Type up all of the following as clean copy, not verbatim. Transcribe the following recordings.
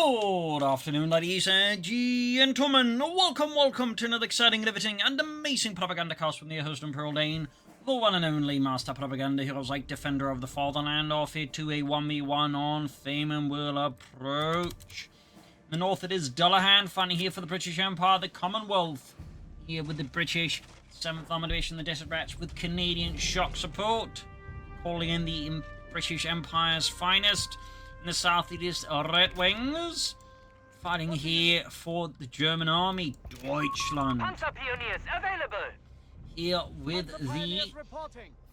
Good afternoon, ladies and gentlemen. Welcome to another exciting, riveting, and amazing Propagandacast from the host and Pearl Dane, the one and only Master Propaganda Heroes like Defender of the Fatherland, off here to a 1v1 on Faymonville Approach. In the north it is Dullahan, fighting here for the British Empire, the Commonwealth, here with the British 7th Armoured Division, the Desert Rats, with Canadian Shock support, calling in the British Empire's finest. In the south it is Redxwings, fighting here for the German army, Deutschland. Panzer Pioneers available. Here with the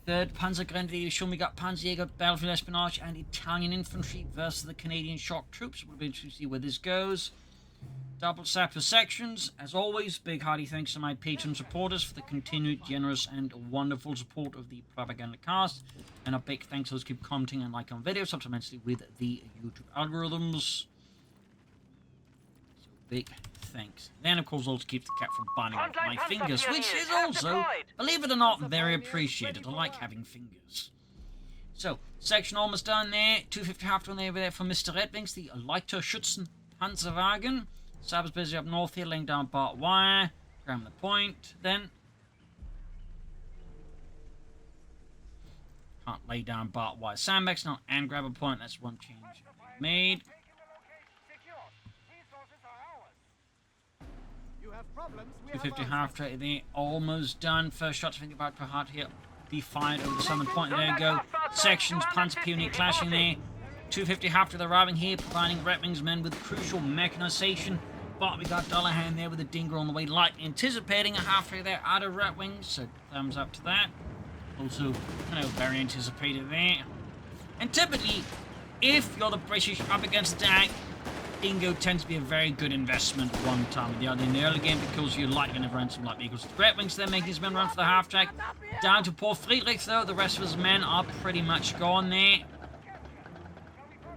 3rd Panzerjaeger Division, we got Panzerjaeger, Battlefield Espionage, and Italian infantry versus the Canadian Shock troops. We'll be interested to see where this goes. Double sapper sections. As always, big hearty thanks to my patron supporters for the continued generous and wonderful support of the Propagandacast. And a big thanks to those who keep commenting and liking on videos, helps immensely with the YouTube algorithms. So big thanks. Then, of course, also keeps the cat from biting off my fingers, which is also, believe it or not, very appreciated. I like having fingers. So, section almost done there. 250 half on there for Mr. Redxwings, the Leichter Schützen Panzerwagen. Sab's busy up north here, laying down barbed wire. Grab the point, then. Can't lay down barbed wire sandbags now, and grab a point. That's one change made. 250 half trade there, almost done. First shots thinking about per heart here. Be fired over the southern point. There you go. Sections, Panzer Pioneer clashing there. 250 half to the arriving here, providing Redxwings men with crucial mechanization. But we got Dullahan there with a Dinger on the way, like anticipating a half trade there out of Redxwings. So thumbs up to that. Also, very anticipated there. And typically, if you're the British up against the DAK, Dingo tends to be a very good investment one time or the other in the early game because you're likely going to run some light vehicles. Redxwings then making his men run for the half track. Down to poor Friedrich though, the rest of his men are pretty much gone there.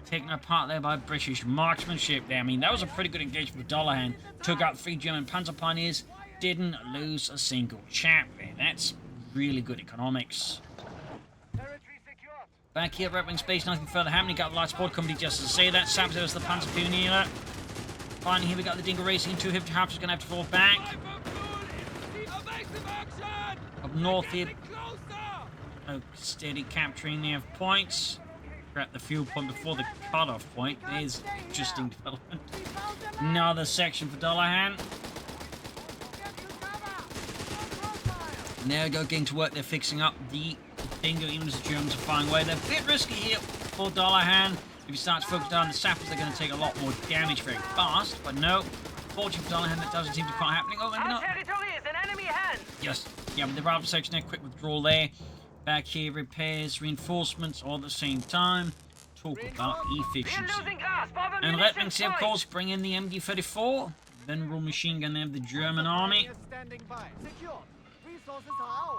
Taken apart there by British marksmanship there. I mean, that was a pretty good engagement with Dullahan. Took out 3 German Panzer Pioneers. Didn't lose a single chap there. That's really good economics. Back here at Redxwings base, nothing further happening. Got the light support company just to say that. Saps as the Panzer Pioneer. Finally, here we got the Dinger racing. 250 half is going to have to fall back. Up north here. Oh, steady capturing there of points. Grab the fuel point before the cutoff point. There's interesting development. Another section for Dullahan. And there we go, getting to work. They're fixing up the Dinger, even as the Germans are flying away. They're a bit risky here for Dullahan. If you start to focus down the sappers, they're going to take a lot more damage very fast. But no, fortunately for Dullahan, that doesn't seem to be quite happening. Oh, maybe not. Our territory is in enemy hands. Yes, yeah, with the rifle section there, quick withdrawal there. Back here, repairs, reinforcements, all at the same time. Talk about efficiency. And Redxwings here, of course, bring in the MD-34. Venerable machine gun there of the German army.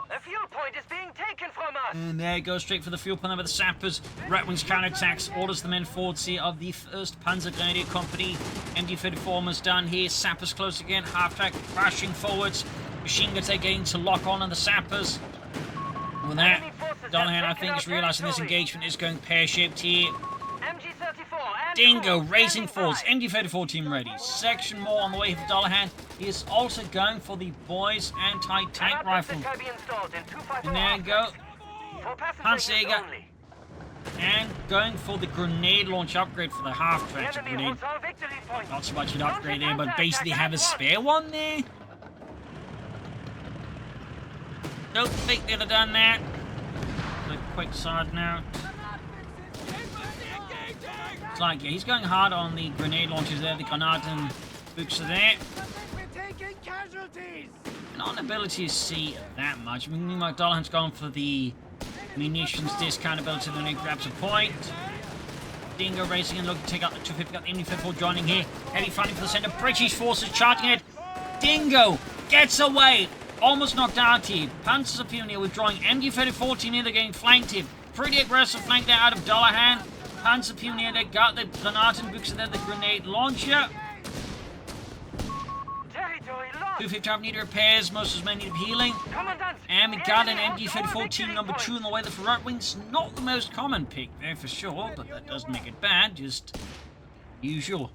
A fuel point is being taken from us. And there you go, straight for the fuel point there with the sappers. Redxwings counterattacks, orders the men forwards here of the 1st Panzergrenadier Company. MD-34 almost done here. Sappers close again, half-track, crashing forwards. Machine guns are getting to lock on the sappers. With that, Dullahan, I think, is realizing this engagement is going pear-shaped here. Dingo racing forwards. MD-34 team ready. Section more on the way for Dullahan. He is also going for the boys anti-tank rifle. And there you go. Panzerjaeger. And going for the grenade launch upgrade for the half-track grenade. Not so much an upgrade there, but basically have a spare one there. Nope, think they'd have done that. A quick side note. It's like, yeah, he's going hard on the grenade launchers there, the Granaten books are there. Not an ability to see that much. I mean, meanwhile, Dullahan's gone for the munitions discount ability, then he grabs a point. Dingo racing and looking to take out the 250, got the MD-34 joining here. Heavy fighting for the center, British forces charging it. Dingo gets away. Almost knocked out here. Panzer Pioneer withdrawing. MD-34 team here, they're getting flanked here. Pretty aggressive flank there out of Dullahan. Panzer Pioneer, they got the Granaten books and then the grenade launcher. 250 need repairs, most of his men need healing. And we got an MD-34 team number 2 on the way. The Redxwings, not the most common pick there for sure, but that doesn't make it bad, just usual.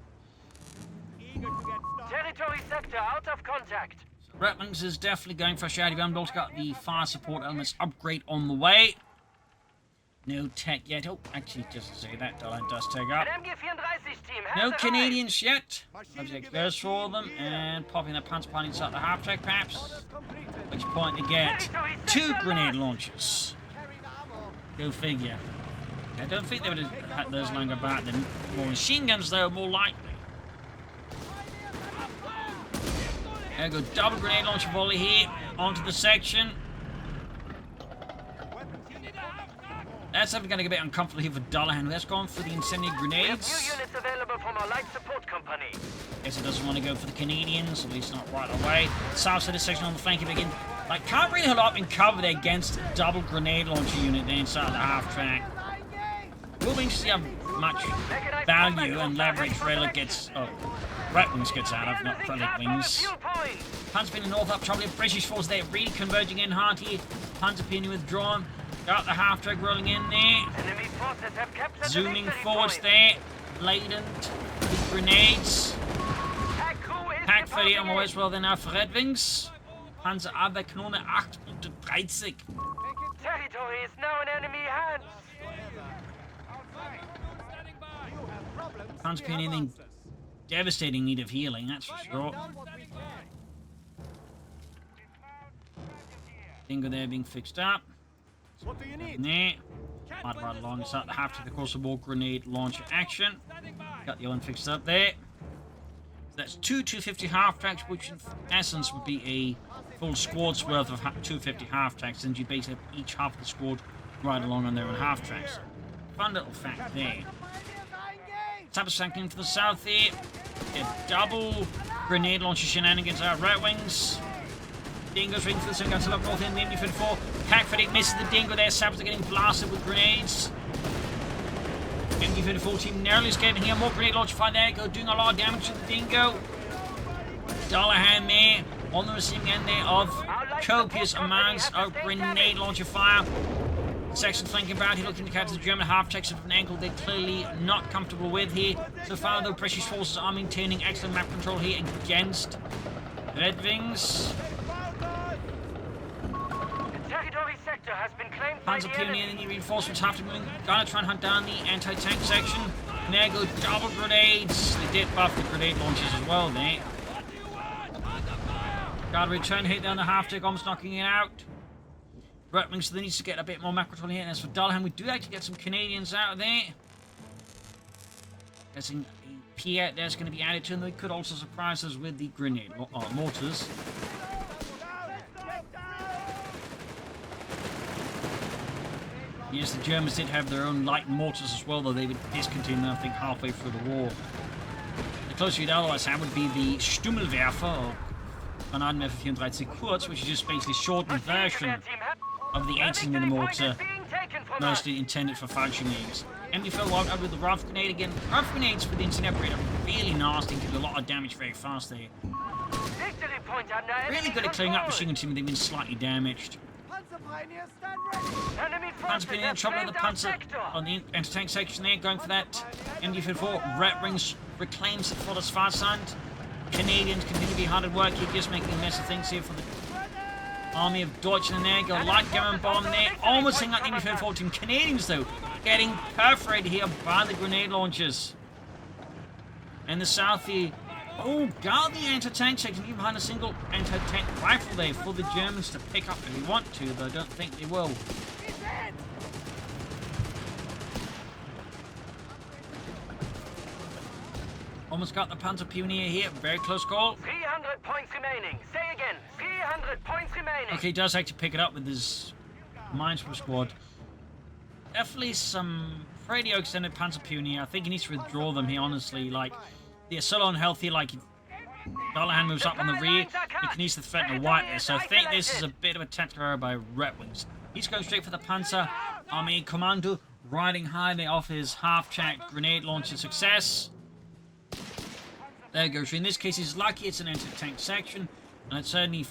Territory sector out of contact. Redxwings is definitely going for a shady gun. We've also got the fire support elements upgrade on the way. No tech yet. Oh, actually, just to say that, Dullahan does take up. An MG34 team has No arrived. Canadians yet. Object goes for them and popping the Panzer Pilot inside the half-track perhaps. At which point they get 2 grenade launchers. Go figure. I don't think they would have had those lying about. The more machine guns, though, more likely. There we go, double grenade launcher volley here onto the section. That's something going to get a bit uncomfortable here for Dullahan. Let's go on for the incendiary We have grenades. new units available from our light support company. Guess it doesn't want to go for the Canadians, at least not right away. South side of the section on the flank begin. Like, can't really hold up in cover there against a double grenade launcher unit there inside the half track. We'll be interested to see how much value and leverage Redxwings gets. Oh, Redxwings gets out of, not Redxwings. Panzer Peony north up, trouble with British force there, really converging in hard here. Panzer Peony withdrawn. Got the half track rolling in there. Enemy forces have captured the Zooming victory forwards point. there. Laden with grenades. Pack 30 on my way as well then now for Redxwings. Panzer Abwehrkanone 38. Territory is now in enemy hands. Panzer Peony in devastating need of healing, that's for sure. Dingo there being fixed up. What do you need? There. Right along, it's at the half to the course of more grenade launcher action. Got the other one fixed up there. So that's 2 250 half tracks, which in essence would be a full squad's worth of 250 half tracks, and you basically have each half of the squad right along on their own half tracks. Fun little fact there. Type of sanctioning to the south here. Get double grenade launcher shenanigans out Redxwings. Dingo's ring for the sun guns up north in the MD-34. Pack 38 misses the Dingo there. Sappers are getting blasted with grenades. MD-34 team narrowly escaping here. More grenade launcher fire there. Go doing a lot of damage to the Dingo. Dullahan there on the receiving end there of copious amounts of grenade launcher fire. Section flanking bound, he looking to capture the German half-tracks of an angle they're clearly not comfortable with here. So far, though, British forces are maintaining excellent map control here against Redxwings. The territory sector has been claimed by Panzer the Peony enemy. and the reinforcements have to move. Gonna try and hunt down the anti-tank section. And there go double grenades. They did buff the grenade launchers as well there. Gotta return hit down the half-track, almost knocking it out. Redxwings, so they need to get a bit more macro control here. And as for Dullahan, we do actually get some Canadians out of there. Guessing a P out there's going to be added to them. They could also surprise us with the grenade mortars. Yes, the Germans did have their own light mortars as well, though they would discontinue them, I think, halfway through the war. The closer you'd otherwise have would be the Stummelwerfer, or Granatenwerfer 34 Kurz, which is just basically a shortened version of the 18mm mortar, mostly intended for Fallschirmjägers. MD-4 walked up with the rough grenade again. Rough grenades for the incendiary upgrade are really nasty and do a lot of damage very fast there. Really good at clearing up machine gun team, they've been slightly damaged. Panzer Peony in trouble with the Panzer on the anti-tank section there, going for that MD-34. Redxwings reclaims it for the far side. Canadians continue to be hard at work here, just making a mess of things here for the Army of Deutschland there. Go light gun bomb there, almost hitting out the MD-34 team. Canadians, though, getting perforated here by the grenade launchers. And the south here, oh, got the anti-tank section, even behind a single anti-tank rifle there for the Germans to pick up if they want to, but I don't think they will. Almost got the Panzer Pioneer here, very close call. 300 points remaining. Say again, 300 points remaining. Okay, he does actually pick it up with his Minesweeper squad. Definitely some pretty extended Panzer Pioneer. I think he needs to withdraw them here, honestly. Like, they're so unhealthy, like, Dullahan moves up on the rear, he can easily threaten a wipe there. So I think this is a bit of a tactical error by Redxwings. He's going straight for the Panzer Army Commando, riding high there off his half-track grenade launcher success. There goes. In this case, he's lucky it's an anti-tank section, and it certainly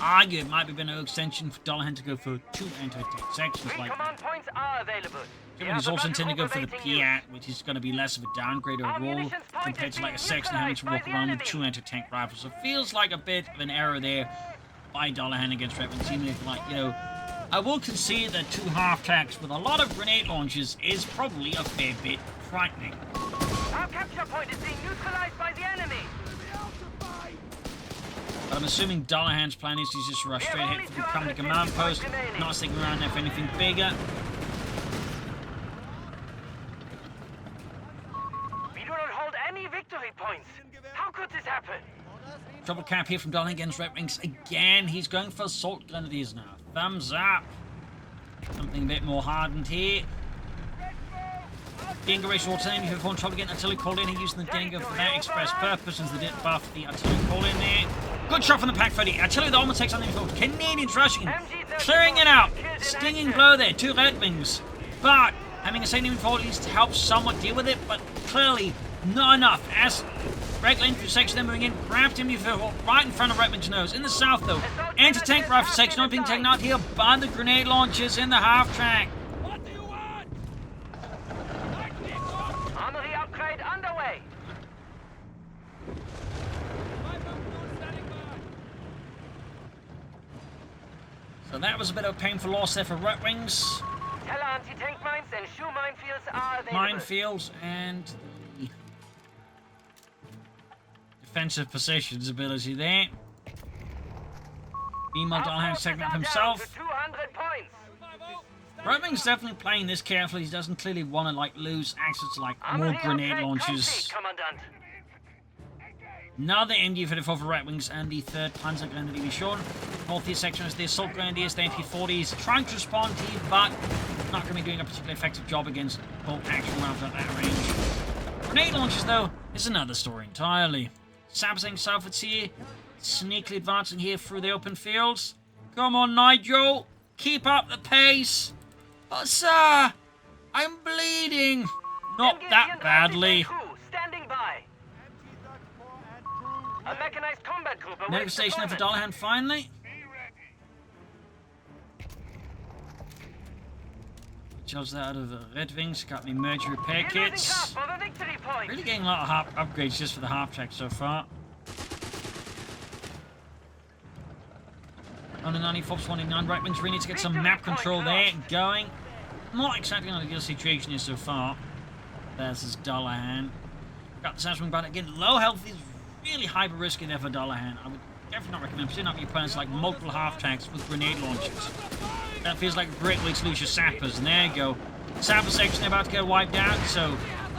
argue it might have been an extension for Dullahan to go for 2 anti-tank sections 3 like command that. points are available. He's also intending to go for the Piat, which is going to be less of a downgrade overall compared to like a section having to walk around with 2 anti-tank rifles. So it feels like a bit of an error there by Dullahan against Redxwings, even if, like, you know, I will concede that 2 half-tracks with a lot of grenade launches is probably a fair bit frightening. Our capture point is being neutralized by the enemy. But I'm assuming Dullahan's plan is to just rush straight ahead from the coming command post, not sticking around there for anything bigger. We do not hold any victory points. How could this happen? Trouble cap here from Dullahan against Redxwings again. He's going for assault grenadiers now. Thumbs up. Something a bit more hardened here. Dengo racial alternative for trouble getting artillery called in. He's using the Dengo for that express purpose since they didn't buff the artillery call in there. Good shot from the Pack 30. Artillery that almost takes on the field. Canadians rushing in. Clearing it out. Stinging blow there. 2 Redxwings. But having a second infield at least helps somewhat deal with it, but clearly not enough. As Regular infantry section then moving in, grabbed him right in front of Redxwings' nose. In the south though, anti-tank rifle section not being taken out here by the grenade launchers in the half-track. What do you want? Armory upgrade underway. So that was a bit of a painful loss there for Redxwings. Teller anti-tank mines and shoe minefields are available. Minefields and the defensive positions ability there. Meanwhile, Dullahan second up himself. 200 points. Redxwings definitely playing this carefully. He doesn't clearly want to lose access to more grenade launches. Commandant. Another MG-34 for Redxwings and the 3rd Panzerjaeger and Canadian Shock. Fourth here section is the assault grenadiers, the MP-40s, trying to respond to you, but not going to be doing a particularly effective job against bolt action rounds at that range. Grenade launches, though, is another story entirely. Sabotaging Southwards here, sneakily advancing here through the open fields. Come on, Nigel, keep up the pace. But sir, I'm bleeding. Not that badly. Standing by. A mechanized combat group. Medical station there for Dullahan finally. Judge that out of Redxwings. Got me emergency repair kits. Really getting a lot of upgrades just for the half track so far. On the 94-29, Redxwings really need to get some map control there going. Not exactly on a good situation here so far. There's Dullahan. Got the Assemblng button again. Low health is really hyper risky there for Dullahan. I would definitely not recommend putting up your opponents like multiple half tanks with grenade launchers. That feels like a great way to lose your sappers. And there you go. Sapper section about to get wiped out. So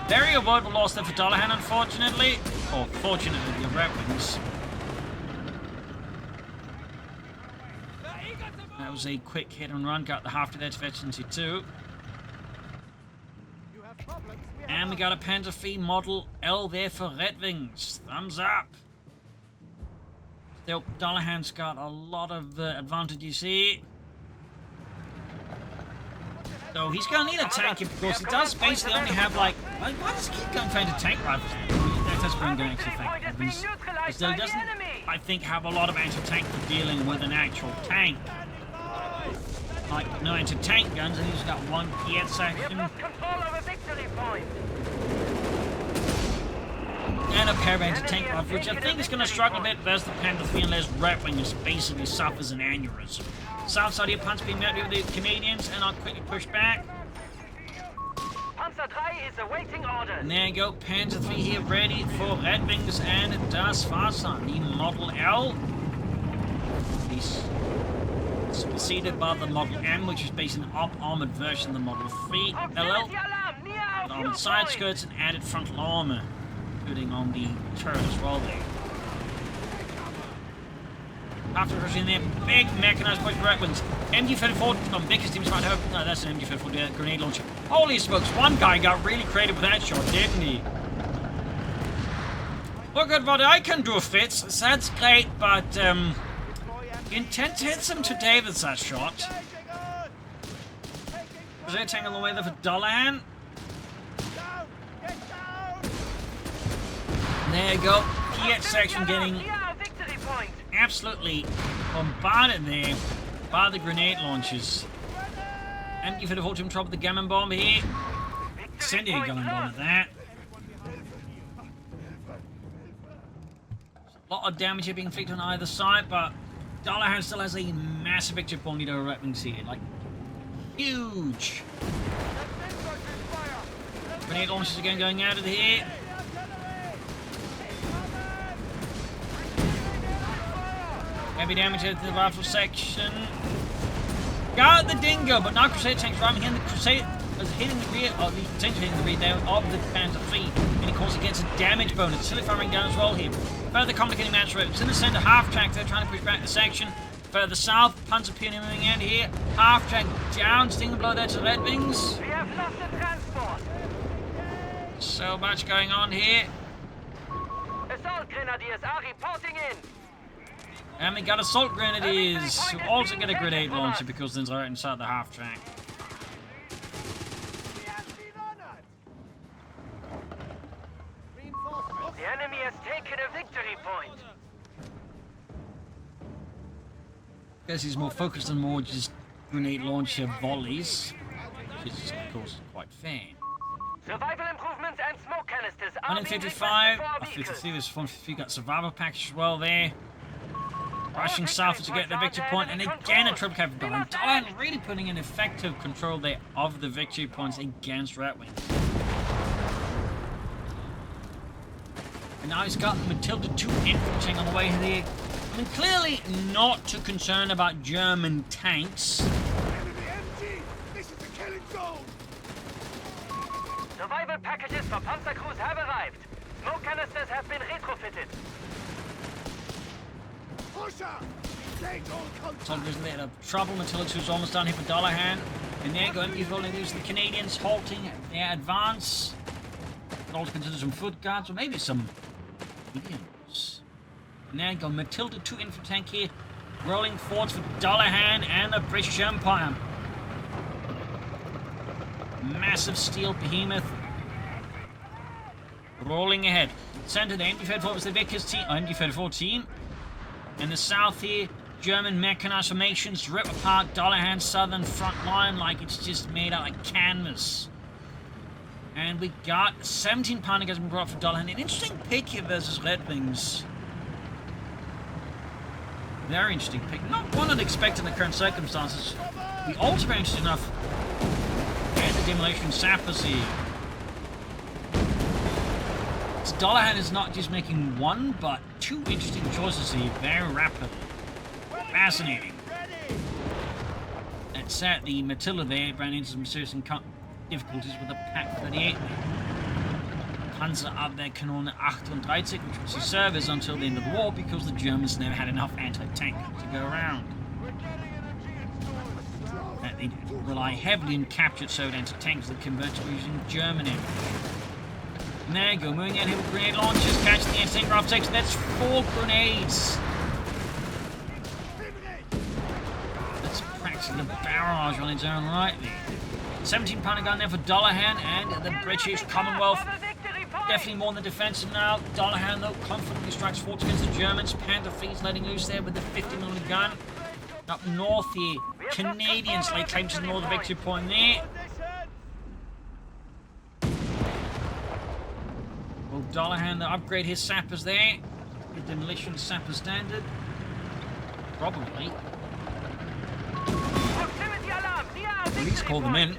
very avoidable loss there for Dullahan, unfortunately. Or fortunately for the Redxwings. That was a quick hit and run. Got the half to their efficiency too. And we got a Panzer Model L there for Redxwings. Thumbs up. Still, Dullahan's got a lot of advantages here. So he's going to need a tank because he does basically only have why does he keep going for anti-tank rifles? That does bring going to effect weapons. Still, he doesn't, I think, have a lot of anti-tank for dealing with an actual tank. Like, no anti-tank guns, and he's got one Piet section. And a pair of anti-tank rifles, which I think is going to struggle a bit versus the Panzer unless Redxwings basically suffers an aneurysm. South side here, punch being met with the Canadians, and I'll quickly push back. Panzer 3 is awaiting orders. And there you go, Panzer 3 here ready for Redxwings, and it does faster. The Model L. He's preceded by the Model M, which is basically an up-armored version of the Model 3 LL. With armored side skirts and added frontal armor, including on the turret as well there. After rushing there, big mechanized push for Redxwings. MG-34 on Vicker's team's right hope. No, that's an MG-34 grenade launcher. Holy smokes, one guy got really creative with that shot, didn't he? Look at what I can do, Fitz. That's great, but intent hits him today with that shot. Was there a tank on the way there for Dullahan? There you go. Piet section getting absolutely bombarded there by the grenade launchers. Empty for the whole team, trouble the gammon bomb here. Incendiary gammon bomb at that. A lot of damage here being inflicted on either side, but Dullahan still has a massive victory point leader Redxwings here. Like, huge. Grenade launchers again going out of here. Heavy damage to the rifle section. Got the dingo, but now Crusader tanks driving in. The Crusader is hitting the rear, or the potentially hitting the rear there of the Panzerjaeger, and of course he gets a damage bonus. Silly firing down as well here. Further complicating match for it. It's in the center, half track. They're trying to push back the section. Further south, Panzerjaeger moving out here. Half track down, stinging blow there to the Redxwings. We have lost the transport. So much going on here. Assault grenadiers are reporting in. And we got assault grenadiers who also get a grenade launcher because they're right inside the half track. The enemy has taken a victory point. Guess he's more focused on more just grenade launcher volleys, which is of course quite fair. Survival improvements and smoke canisters are 155, 53 was 153, got survival package as well there. Rushing south to get the victory point, and again a triple cap for Dullahan. Dullahan really putting in effective control there of the victory points against Redxwings. And now he's got Matilda 2 infantry on the way here. I mean, clearly not too concerned about German tanks. This is the killing zone. Survival packages for Panzer crews have arrived. Smoke canisters have been retrofitted. Soldiers in there, trouble. Matilda 2's almost done here for Dullahan. And there go empty rolling loose the Canadians, halting their advance. Could also consider some foot guards, or maybe some mediums. And there go Matilda 2 infantry tank here, rolling forwards for Dullahan and the British Empire. Massive steel behemoth rolling ahead. Center the MD-34 was the Vickers team, MD-34 team. In the south here, German mechanized formations rip apart Dullahan's southern front line like it's just made out of canvas. And we got 17 pounder has been brought for Dullahan. An interesting pick here versus Redxwings. Very interesting pick. Not one I'd expect in the current circumstances. We also very interesting enough at the demolition sappers here. Dullahan is not just making one, but two interesting choices here very rapidly. Fascinating. That set the Matilda there ran into some serious difficulties with the Pak 38. Panzer Abwehrkanone 38, which was his service until the end of the war because the Germans never had enough anti-tank to go around. They rely heavily on captured Soviet anti-tanks that convert to using German infantry. And there you go, moving in here with grenade launchers, catching the anti-tank rifle section. That's 4 grenades. That's practically a barrage on its own right there. 17 pounder gun there for Dullahan and the British Commonwealth. Definitely more than defensive now. Dullahan, though, confidently strikes forward against the Germans. Panzerjaeger's letting loose there with the 50mm gun. Up north here, Canadians lay claim to the northern victory point there. Will Dullahan upgrade his sappers there? The demolition sapper standard? Probably. At least call them in.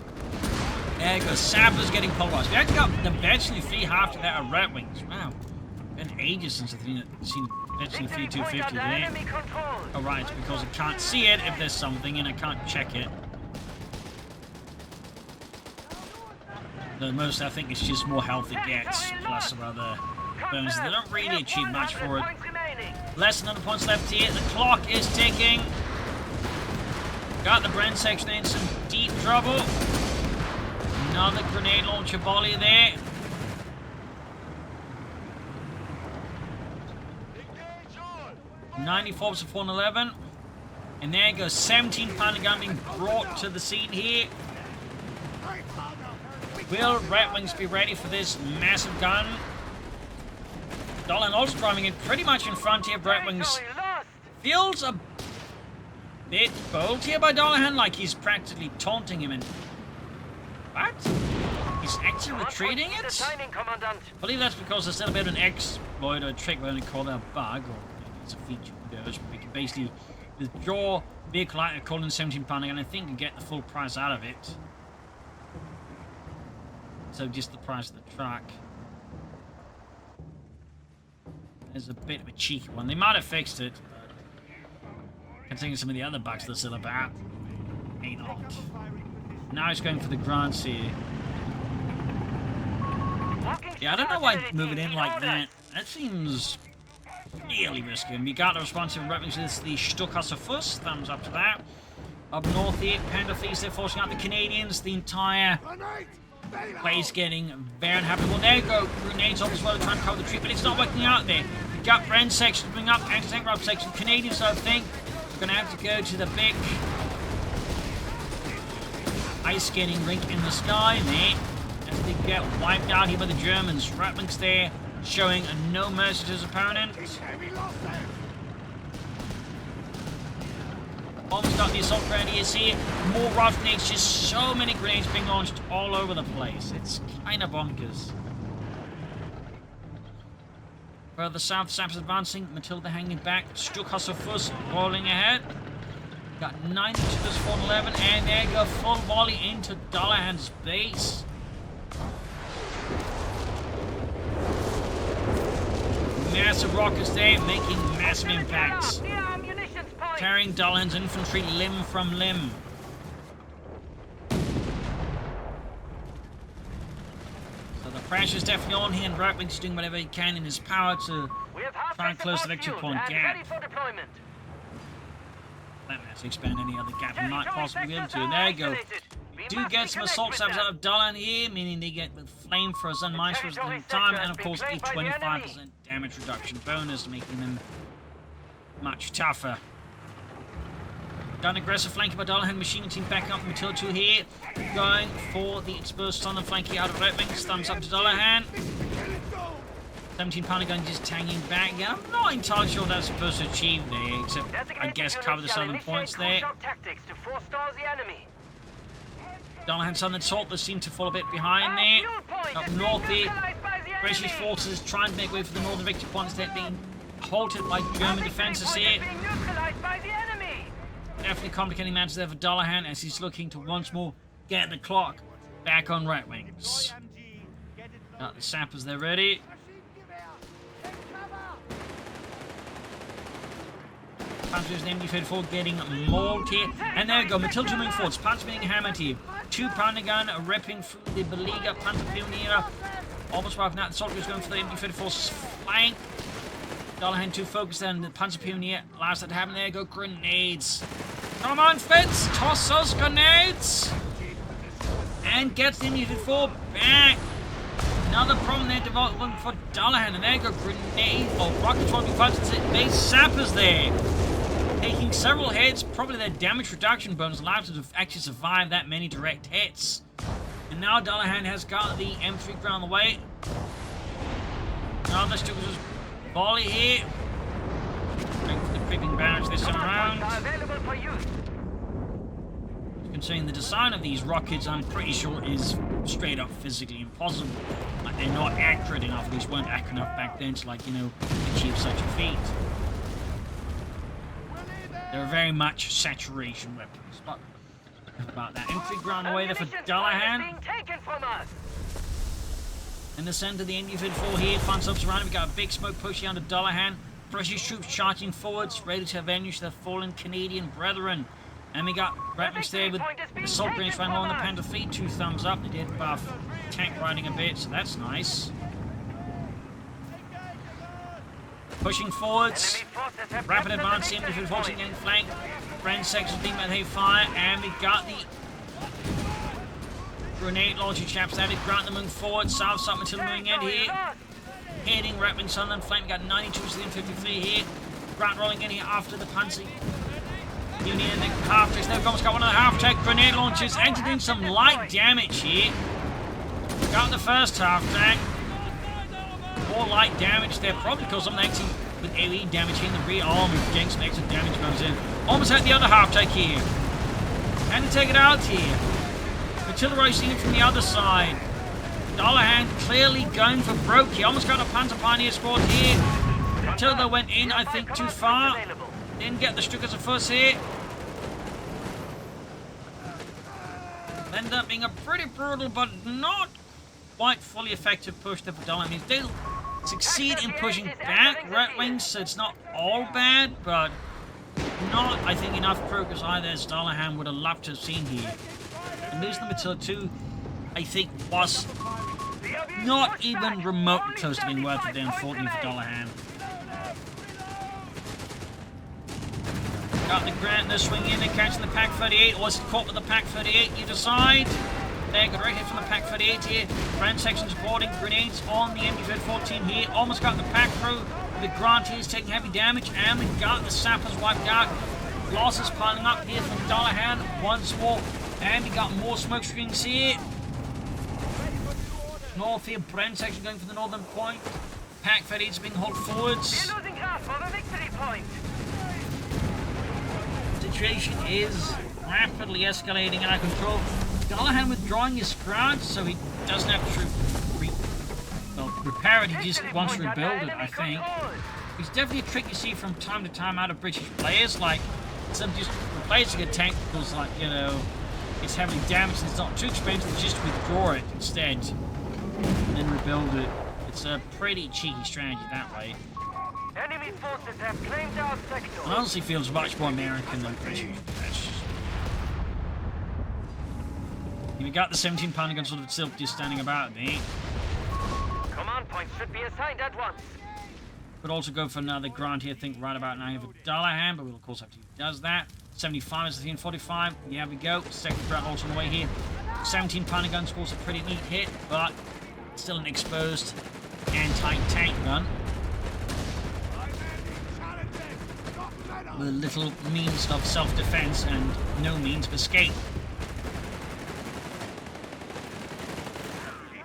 There goes sappers getting pulverized. We actually got the Redxwings 3 after that are Redxwings. Wow. Been ages since I've seen Redxwings 3 250 there. Oh right, it's because I can't see it if there's something and I can't check it. The most I think it's just more health it gets, plus some other bonuses. They don't really achieve much for it. Less than 100 points left here. The clock is ticking. Got the Brent section in some deep trouble. Another grenade launcher volley there. .94 to 411. And there goes 17 pounder gun being brought to the scene here. Will Redxwings be ready for this massive gun? Dullahan also driving in pretty much in front here of Redxwings feels a bit bold here by Dullahan, like he's practically taunting him. And what? He's actually retreating it? I believe that's because there's still a bit of an exploit or a trick, whether you call that a bug or maybe it's a feature of those, but we can basically withdraw vehicle out of calling 17 pounding and I think and get the full price out of it. So just the price of the truck. There's a bit of a cheeky one. They might have fixed it, but considering some of the other bugs they're still about, ain't not. Now he's going for the grants here. Yeah, I don't know why move it in like that. That seems really risky. And we got the responsive reference is the Stuckasser Fuss. Thumbs up to that. Up north here, Panzerjaeger, they're forcing out the Canadians. The entire place getting very unhappy. Well, there you go. Grenades on as well to try and cover the tree, but it's not working out there. We got Bren section coming up, anti-tank route section. Canadians, I think, are going to have to go to the big ice skating rink in the sky there. As they get wiped out here by the Germans. Redxwings there, showing no mercy to his opponent. Almost got the assault grenadiers here. More rod grenades, just so many grenades being launched all over the place. It's kind of bonkers. Further south, Saps advancing. Matilda hanging back. Stuckasser Fuss rolling ahead. Got 90 to this 411, and there you go, full volley into Dullahan's base. Massive rockets there, making massive impacts. Tearing Dullahan's infantry limb from limb. So the pressure's definitely on here, and Redxwings doing whatever he can in his power to try and close the victory point gap. That has to expand any other gap we might possibly be able to. And there you go. We do get some assault sabs out of Dullahan here, meaning they get the flamethrowers and mine throwers at the time, and of course a 25% damage reduction bonus, making them much tougher. Got an aggressive flanking by Dullahan, machine team back up from Matilda 2 here, going for the exposed southern flank out of Redxwings. Thumbs up to Dullahan. 17 pounder gun just tagging back. Yeah, I'm not entirely sure what that's supposed to achieve there, except I guess cover the southern points there. Dullahan's southern assault does seem to fall a bit behind there. Up north here, British forces trying to make way for the northern victory points. They're being halted by German defences here. Definitely complicating matters there for Dullahan as he's looking to once more get the clock back on Redxwings. Got the sappers there ready. Panzerjaeger's MD-34 getting mauled here. And there we go, Matilda moving forwards. Panzer being hammered here. 2 pounder gun ripping through the Beleaguer Panzer Pioneer. Almost wiping out the soldiers going for the MD-34's flank. Dullahan 2 focused on the Panzer Pioneer. Last that happened, there you go, grenades. Come on, Fitz, toss those grenades. And gets the MD-34 back. Another problem there developing for Dullahan, and there you go, grenade, or rocket launching punches, base sappers there. Taking several hits, probably their damage reduction bonus allowed them to actually survive that many direct hits. And now Dullahan has got the M3 ground the way. Another Stuckasser volley here. Going for the creeping barrage this time around. Considering the design of these rockets, I'm pretty sure is straight up physically impossible. Like, they're not accurate enough, at least weren't accurate enough back then to, like, you know, achieve such a feat. They're very much saturation weapons, but about that. M3 ground away there for Dullahan. In the center, the MD-34 here, fun subs around. We got a big smoke pushing under Dullahan. British troops charging forwards, ready to avenge their fallen Canadian brethren. And we got Redxwings there with assault grenades running along the Panther feet. 2 thumbs up. They did buff tank riding a bit, so that's nice. Pushing forwards. Rapid advance, MD-34 getting flanked. Friend section being by the fire, and we got the grenade launcher chaps that is Grant moving forward. South side Matilda moving in here. Heading Redxwings Sunderland flank. We got 92 to the M53 here. Grant rolling in here after the Panzer. Union and the half tracks. They've almost got one of the half track grenade launchers, and doing some light damage here. Got the first half track. more light damage there, probably because I'm actually with AoE damage in the rear arm and getting some extra damage goes in. Almost at the other half take here. And to take it out here. Artillery seen from the other side. Dullahan clearly going for broke. He almost got a Panzer Pioneer squad here. Until they went in, I think, too far. Didn't get the Stukas of Fuss here. Ended up being a pretty brutal, but not quite fully effective push there for Dullahan. I mean, they succeed in pushing back Redxwings, so it's not all bad, but not, I think, enough progress either as Dullahan would have loved to have seen here. And losing them until 2, I think, was not even remotely close to being worth it there, unfortunately, for Dullahan. Got the Grant, they're swinging in, they're catching the Pack 38, or was it caught with the Pack 38? You decide. There, got a right hit from the Pack 38 here. Grant section supporting, grenades on the MG-14 here. Almost got the Pack through. The Grant here is taking heavy damage, and we got the Sappers wiped out. Losses piling up here from Dullahan once more, and we got more smoke screens here. North here, Brent section going for the northern point. Pack 38 is being hauled forwards. We're losing ground for the victory point. Situation is rapidly escalating out of control. Dullahan withdrawing his Grant, so he doesn't have to repair it, he just wants to rebuild it, I think. It's definitely a trick you see from time to time out of British players, like some just replacing a tank because, like, you know, it's heavily damaged and it's not too expensive, just withdraw it instead and then rebuild it. It's a pretty cheeky strategy that way. Enemy forces have claimed our sector. It honestly feels much more American than British. We got the 17 pounder gun sort of still just standing about me. Command points should be assigned at once. Could also go for another Grant here, I think, right about now for Dullahan, but we'll of course have to does that. 75 is the 45. Yeah, we go. Second Grant also on the way here. 17 pounder gun scores a pretty neat hit, but still an exposed anti-tank gun. With little means of self-defense and no means of escape.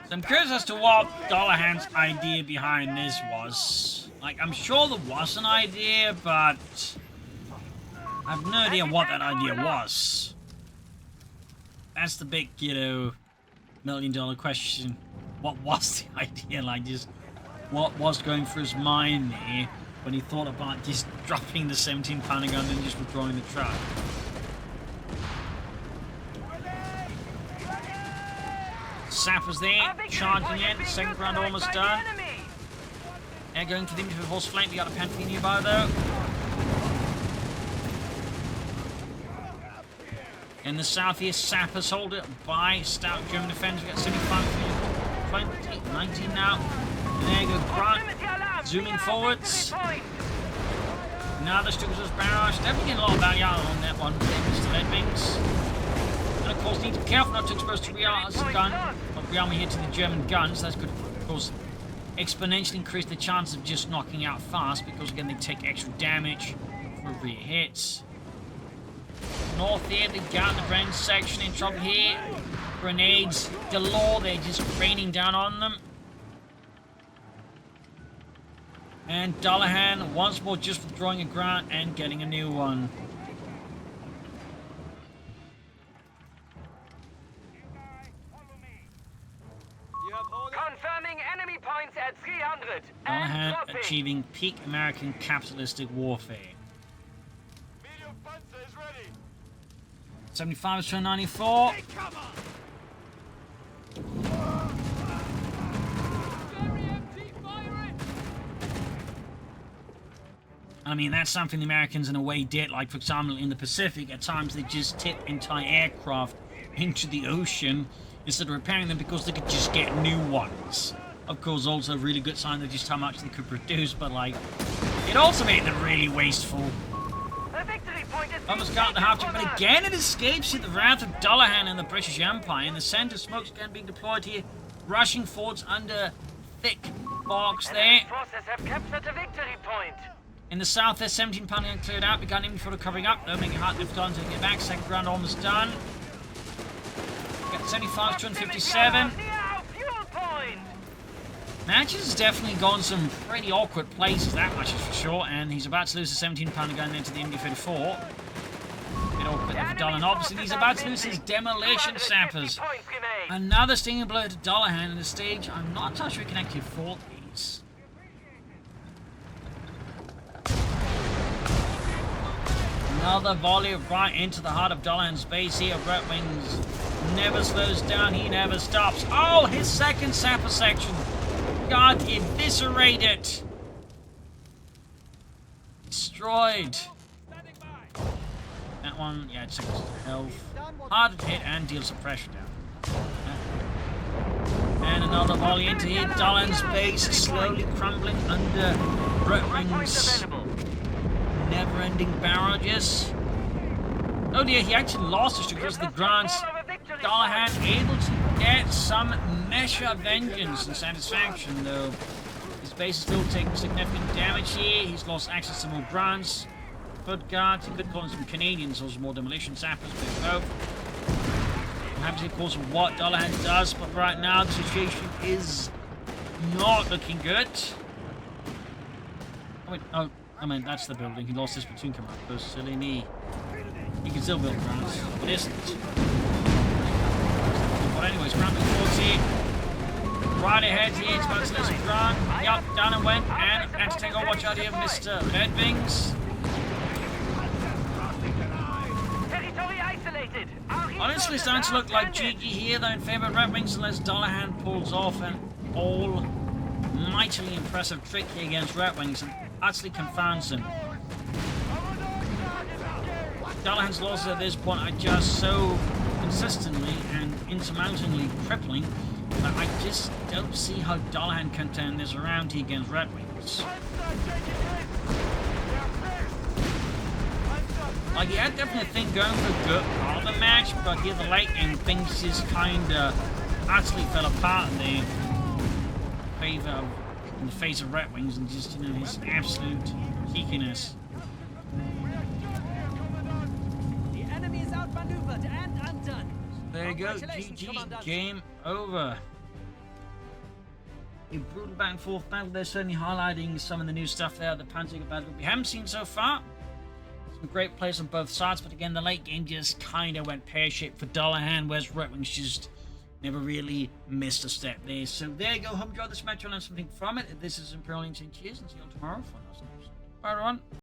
So I'm curious as to what Dullahan's idea behind this was. Like, I'm sure there was an idea, but I have no idea what that idea was. That's the big, you know, $1 million question. What was the idea? Like, just what was going through his mind there when he thought about just dropping the 17 pounder gun and just withdrawing the truck? Sappers there, charging in, second round almost done. They're going for the infantry horse flank, we got a Panther nearby though. In the south here, Sappers hold it by stout German defenders. We got 75, 20, 19 now. And there you go, Grant, zooming forwards. Now the Stukas barrage, definitely getting a lot of value out on that one. Mr. Redxwings. And of course, need to be careful not to expose to rearm here to the German guns. That's good, of course, exponentially increase the chance of just knocking out fast because again they take extra damage for rear hits. North here, they got the Brent section in trouble here. Grenades galore, they're just raining down on them. And Dullahan once more just withdrawing a Grant and getting a new one. Confirming enemy points at 300. Dullahan achieving peak American capitalistic warfare. 75 is to 94. I mean, that's something the Americans in a way did, like for example in the Pacific, at times they just tip entire aircraft into the ocean instead of repairing them because they could just get new ones. Of course, also a really good sign of just how much they could produce, but like, it also made them really wasteful. Almost got the half but again it escapes to the wrath of Dullahan and the British Empire. In the center, smokes again being deployed here, rushing forwards under thick bogs there. Forces have captured a victory point. In the south, there's 17 pounder gun cleared out. We got him for covering up though, making hard lift on to get back. Second round almost done. Got 75, 257. Match has definitely gone some pretty awkward places, that much is for sure, and he's about to lose the 17-pounder gun into the MD-34. Bit awkward there for Dullahan. Obviously, he's about to lose his demolition sappers. Another stinging blow to Dullahan in the stage. I'm not entirely sure we can actually afford these. Another volley right into the heart of Dullahan's base here. Redxwings never slows down. He never stops. Oh, his second sapper section. God, eviscerated. Destroyed. That one, yeah, it took health. Hard to hit and deal some pressure down. And another volley into here. Dullahan's base slowly crumbling under Redxwings' never-ending barrages. Oh dear, he actually lost his because of the grants. Dullahan able to get some measure vengeance and satisfaction, though. His base is still taking significant damage here. He's lost access to more grants. Foot guards, he could call in some Canadians or some more demolition sappers, but both. I'm happy to see, of course, what Dullahan does, but right now the situation is not looking good. Oh, wait, oh, I mean, that's the building. He lost his platoon commander, those silly me. He can still build grants, but isn't. But anyways, scrambling towards here. Right ahead here, it's about to lose a grant. Yup, down and went, and had to take on, watch out here, Mr. Redxwings. Honestly, it's starting to look like GG here, though, in favour of Redxwings, unless Dullahan pulls off an all-mightily impressive trick here against Redxwings and utterly confounds him. Dullahan's losses at this point are just so consistently and insurmountably crippling that I just don't see how Dullahan can turn this around here against Redxwings. Like, he had definitely a thing going for a good part of the match, but here the late game things just kinda utterly fell apart in the face of Redxwings and just, you know, his absolute cheekiness. There you go, GG, game over. A brutal back and forth battle. They're certainly highlighting some of the new stuff there, the Panzerjaeger battle we haven't seen so far. Some great plays on both sides, but again, the late game just kind of went pear-shaped for Dullahan, whereas Redxwings just never really missed a step there. So there you go. Hope you enjoyed this match. I'll learn something from it. This is Imperial Ancient. Cheers, and see you all tomorrow for another episode. Bye, everyone.